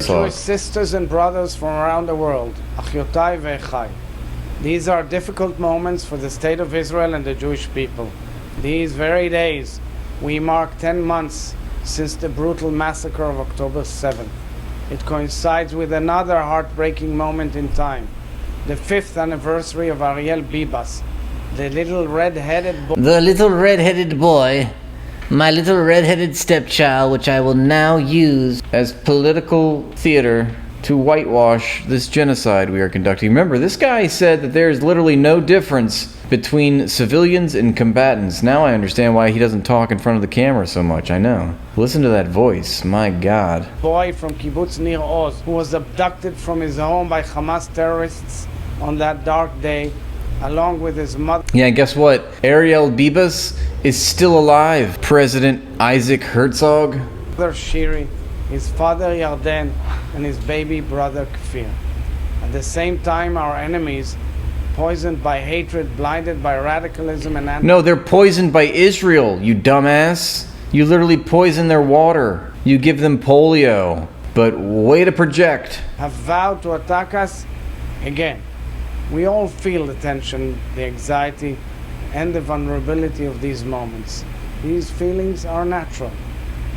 Herzog. Sisters and brothers from around the world, Achyotai ve'echai. These are difficult moments for the State of Israel and the Jewish people. These very days, we mark 10 months since the brutal massacre of October 7th. It coincides with another heartbreaking moment in time, the 5th anniversary of Ariel Bibas, the little red-headed boy. The little red-headed boy. My little red-headed stepchild, which I will now use as political theater to whitewash this genocide we are conducting. Remember, this guy said that there is literally no difference between civilians and combatants. Now I understand why he doesn't talk in front of the camera so much. I know. Listen to that voice. My God. Boy from Kibbutz Nir Oz, who was abducted from his home by Hamas terrorists on that dark day, along with his mother. Yeah, and guess what? Ariel Bibas is still alive. President Isaac Herzog. Shiri, his father Yarden, and his baby brother Kfir. At the same time, our enemies, poisoned by hatred, blinded by radicalism and No, they're poisoned by Israel, you dumbass. You literally poison their water. You give them polio. But way to project. Have vowed to attack us again. We all feel the tension, the anxiety, and the vulnerability of these moments. These feelings are natural.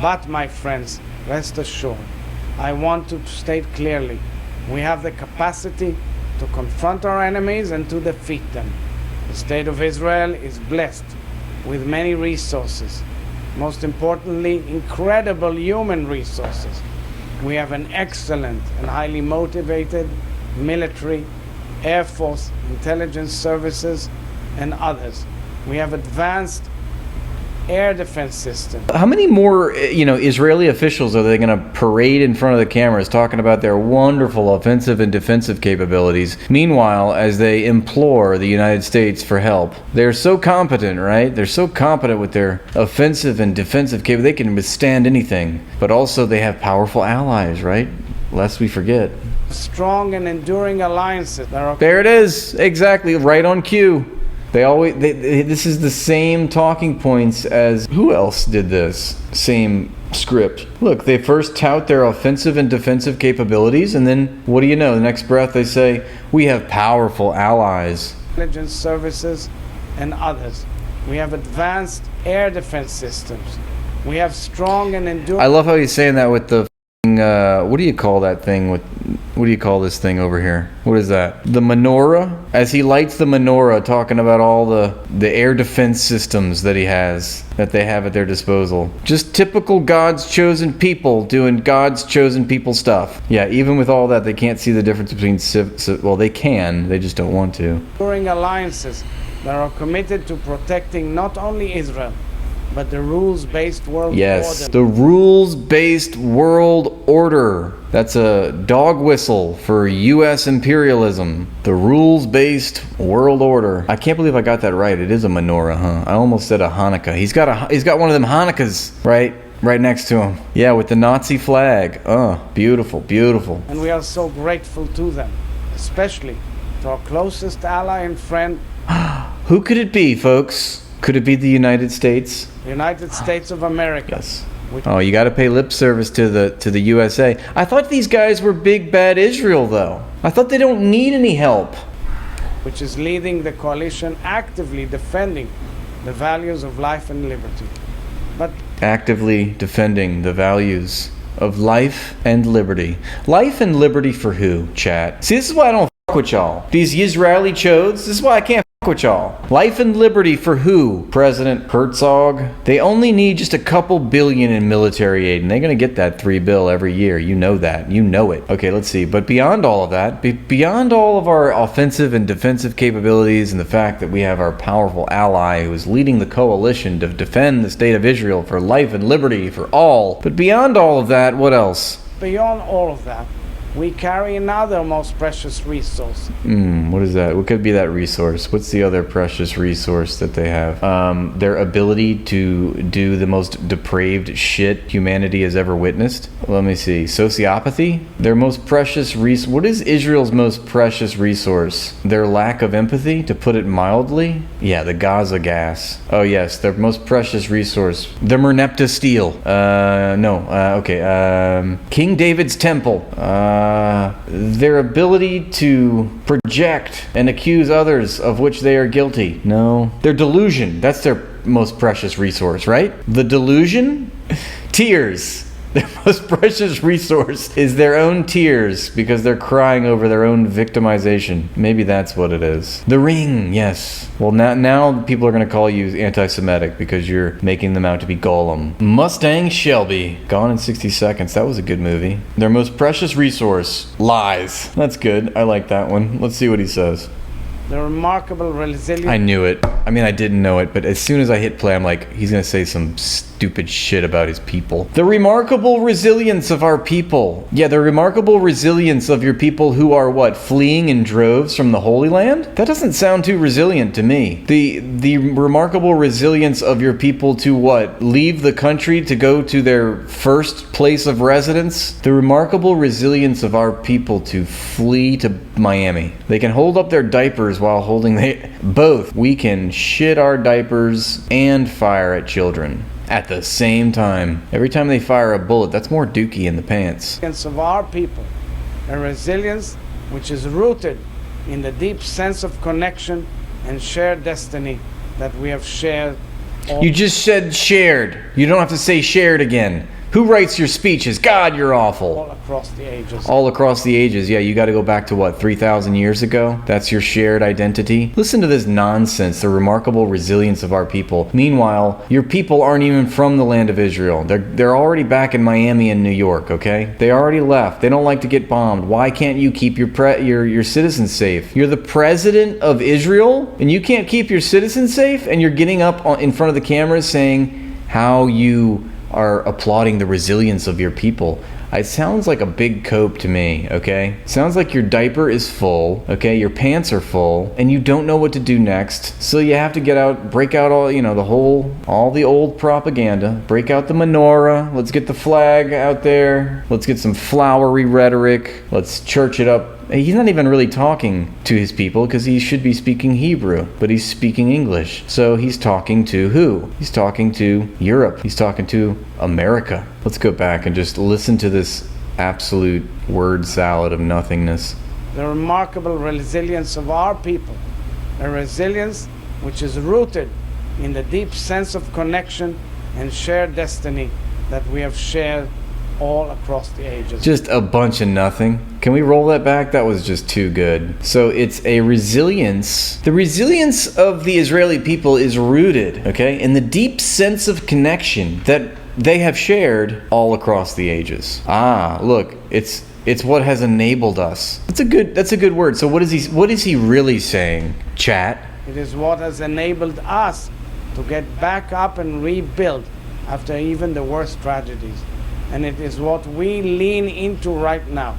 But, my friends, rest assured, I want to state clearly, we have the capacity to confront our enemies and to defeat them. The State of Israel is blessed with many resources, most importantly, incredible human resources. We have an excellent and highly motivated military, Air Force, intelligence services, and others. We have advanced air defense systems. How many more, Israeli officials are they going to parade in front of the cameras talking about their wonderful offensive and defensive capabilities? Meanwhile, as they implore the United States for help, they're so competent, right? They're so competent with their offensive and defensive capabilities. They can withstand anything. But also they have powerful allies, right? Lest we forget. Strong and enduring alliances. There it is. Exactly. Right on cue. This is the same talking points as who else did this? Same script. Look, they first tout their offensive and defensive capabilities, and then what do you know? The next breath they say, we have powerful allies. Intelligence services and others. We have advanced air defense systems. We have strong and enduring. I love how he's saying that with the what do you call that thing what do you call this thing over here? What is that? The menorah? As he lights the menorah, talking about all the air defense systems that they have at their disposal. Just typical God's chosen people doing God's chosen people stuff. Yeah, even with all that, they can't see the difference between well, they can, they just don't want to. Enduring alliances that are committed to protecting not only Israel, but the rules-based world order. Yes, the rules-based world order. That's a dog whistle for U.S. imperialism. The rules-based world order. I can't believe I got that right. It is a menorah, huh? I almost said a Hanukkah. He's got one of them Hanukkahs right next to him. Yeah, with the Nazi flag. Oh, beautiful, beautiful. And we are so grateful to them, especially to our closest ally and friend. Who could it be, folks? Could it be the United States? The United States of America. Yes. Oh, you got to pay lip service to the USA. I thought these guys were big bad Israel, though. I thought they don't need any help. Which is leading the coalition actively defending the values of life and liberty. But actively defending the values of life and liberty. Life and liberty for who, chat? See, this is why I don't fuck with y'all. These Israeli chodes, this is why I can't with y'all. Life and liberty for who? President Herzog? They only need just a couple billion in military aid, and they're going to get that $3 billion every year. You know that. You know it. Okay, let's see. But beyond all of that, beyond all of our offensive and defensive capabilities and the fact that we have our powerful ally who is leading the coalition to defend the state of Israel for life and liberty for all. But beyond all of that, what else? Beyond all of that, we carry another most precious resource. What is that? What could be that resource? What's the other precious resource that they have? Their ability to do the most depraved shit humanity has ever witnessed. Let me see. Sociopathy? Their most precious resource. What is Israel's most precious resource? Their lack of empathy, to put it mildly? Yeah, the Gaza gas. Oh yes, their most precious resource. The Merneptah steel. King David's temple. Their ability to project and accuse others of which they are guilty. No. Their delusion. That's their most precious resource, right? The delusion? Tears. Their most precious resource is their own tears because they're crying over their own victimization. Maybe that's what it is. The ring, yes. Well, now people are going to call you anti-Semitic because you're making them out to be Gollum. Mustang Shelby. Gone in 60 Seconds. That was a good movie. Their most precious resource. Lies. That's good. I like that one. Let's see what he says. The remarkable resilience. I knew it. I mean, I didn't know it, but as soon as I hit play, I'm like, he's going to say some stupid shit about his people. The remarkable resilience of our people. Yeah, the remarkable resilience of your people who are what? Fleeing in droves from the Holy Land? That doesn't sound too resilient to me. The remarkable resilience of your people to what? Leave the country to go to their first place of residence? The remarkable resilience of our people to flee to Miami. They can hold up their diapers while holding both. We can shit our diapers and fire at children at the same time. Every time they fire a bullet, that's more dookie in the pants. Of our people, a resilience which is rooted in the deep sense of connection and shared destiny that we have shared. You just said shared. You don't have to say shared again. Who writes your speeches? God, you're awful. All across the ages. All across the ages. Yeah, you got to go back to what, 3,000 years ago? That's your shared identity? Listen to this nonsense, the remarkable resilience of our people. Meanwhile, your people aren't even from the land of Israel. They're already back in Miami and New York, okay? They already left. They don't like to get bombed. Why can't you keep your citizens safe? You're the president of Israel, and you can't keep your citizens safe? And you're getting up in front of the cameras saying how you are applauding the resilience of your people. It sounds like a big cope to me, okay? Sounds like your diaper is full, okay? Your pants are full, and you don't know what to do next. So you have to break out all the old propaganda. Break out the menorah. Let's get the flag out there. Let's get some flowery rhetoric. Let's church it up. He's not even really talking to his people because he should be speaking Hebrew, but he's speaking English. So he's talking to who? He's talking to Europe. He's talking to America. Let's go back and just listen to this absolute word salad of nothingness. The remarkable resilience of our people, a resilience which is rooted in the deep sense of connection and shared destiny that we have shared all across the ages. Just a bunch of nothing. Can we roll that back? That was just too good. So it's a resilience. The resilience of the Israeli people is rooted, okay, in the deep sense of connection that they have shared all across the ages. Look, it's what has enabled us. That's a good word. So what is he really saying, chat? It is what has enabled us to get back up and rebuild after even the worst tragedies. And it is what we lean into right now.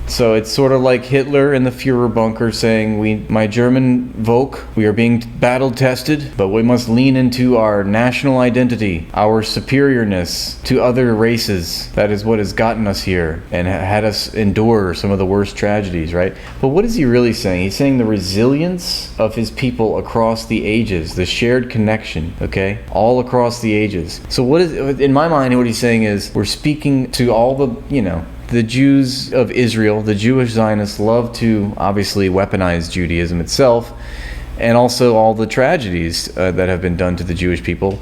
So it's sort of like Hitler in the Führer bunker saying, my German Volk, we are being battle tested, but we must lean into our national identity, our superiorness to other races. That is what has gotten us here and had us endure some of the worst tragedies, right? But what is he really saying? He's saying the resilience of his people across the ages, the shared connection, okay? All across the ages. So in my mind, what he's saying is, we're speaking to all the Jews of Israel. The Jewish Zionists love to obviously weaponize Judaism itself, and also all the tragedies that have been done to the Jewish people,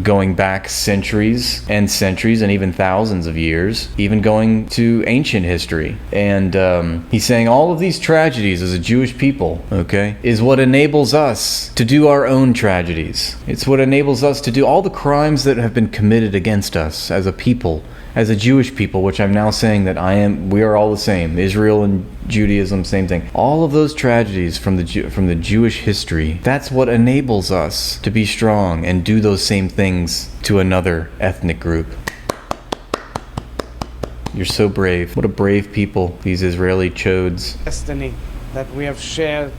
going back centuries and even thousands of years, even going to ancient history. And he's saying all of these tragedies as a Jewish people, okay, is what enables us to do our own tragedies. It's what enables us to do all the crimes that have been committed against us as a people, as a Jewish people, which I'm now saying that we are all the same. Israel and Judaism, same thing. All of those tragedies from the Jewish history, that's what enables us to be strong and do those same things to another ethnic group. You're so brave. What a brave people, these Israeli chodes. destiny that we have shared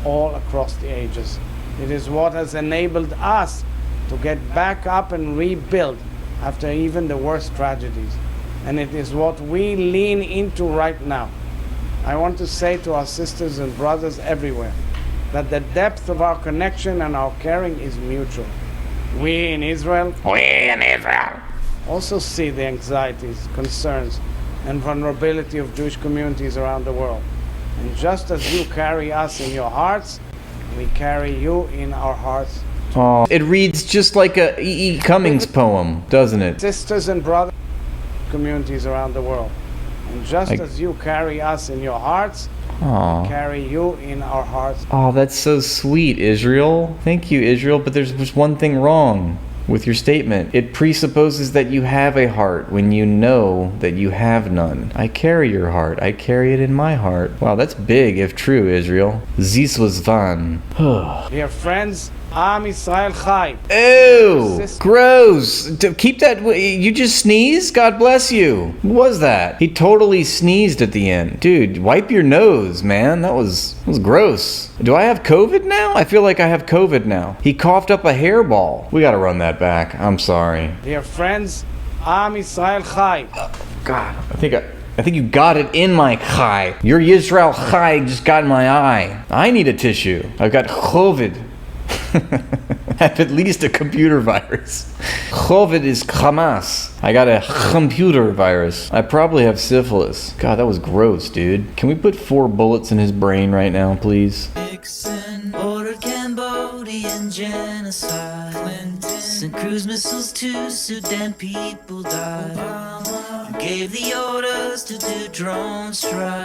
all across the ages. It is what has enabled us to get back up and rebuild after even the worst tragedies. And it is what we lean into right now. I want to say to our sisters and brothers everywhere that the depth of our connection and our caring is mutual. We in Israel also see the anxieties, concerns, and vulnerability of Jewish communities around the world. And just as you carry us in your hearts, we carry you in our hearts. Oh, it reads just like a E.E. Cummings poem, doesn't it? Sisters and brothers, communities around the world. And just as you carry us in your hearts, Aw. we carry you in our hearts. Oh, that's so sweet, Israel. Thank you, Israel. But there's just one thing wrong with your statement. It presupposes that you have a heart when you know that you have none. I carry your heart. I carry it in my heart. Wow, that's big if true, Israel. Zis was van. Dear friends, Am Yisrael Chai. Ew! Gross! Keep that. You just sneezed? God bless you. What was that? He totally sneezed at the end. Dude, wipe your nose, man. That was gross. Do I have COVID now? I feel like I have COVID now. He coughed up a hairball. We gotta run that back. I'm sorry. Dear friends, Am Yisrael Chai. God, I think you got it in my chai. Your Yisrael chai just got in my eye. I need a tissue. I've got COVID. I have at least a computer virus. COVID is Hamas. I got a computer virus. I probably have syphilis. God, that was gross, dude. Can we put 4 bullets in his brain right now, please? Nixon ordered Cambodian genocide. Clinton sent cruise missiles to Sudan, people died. Obama gave the orders to do drone strikes.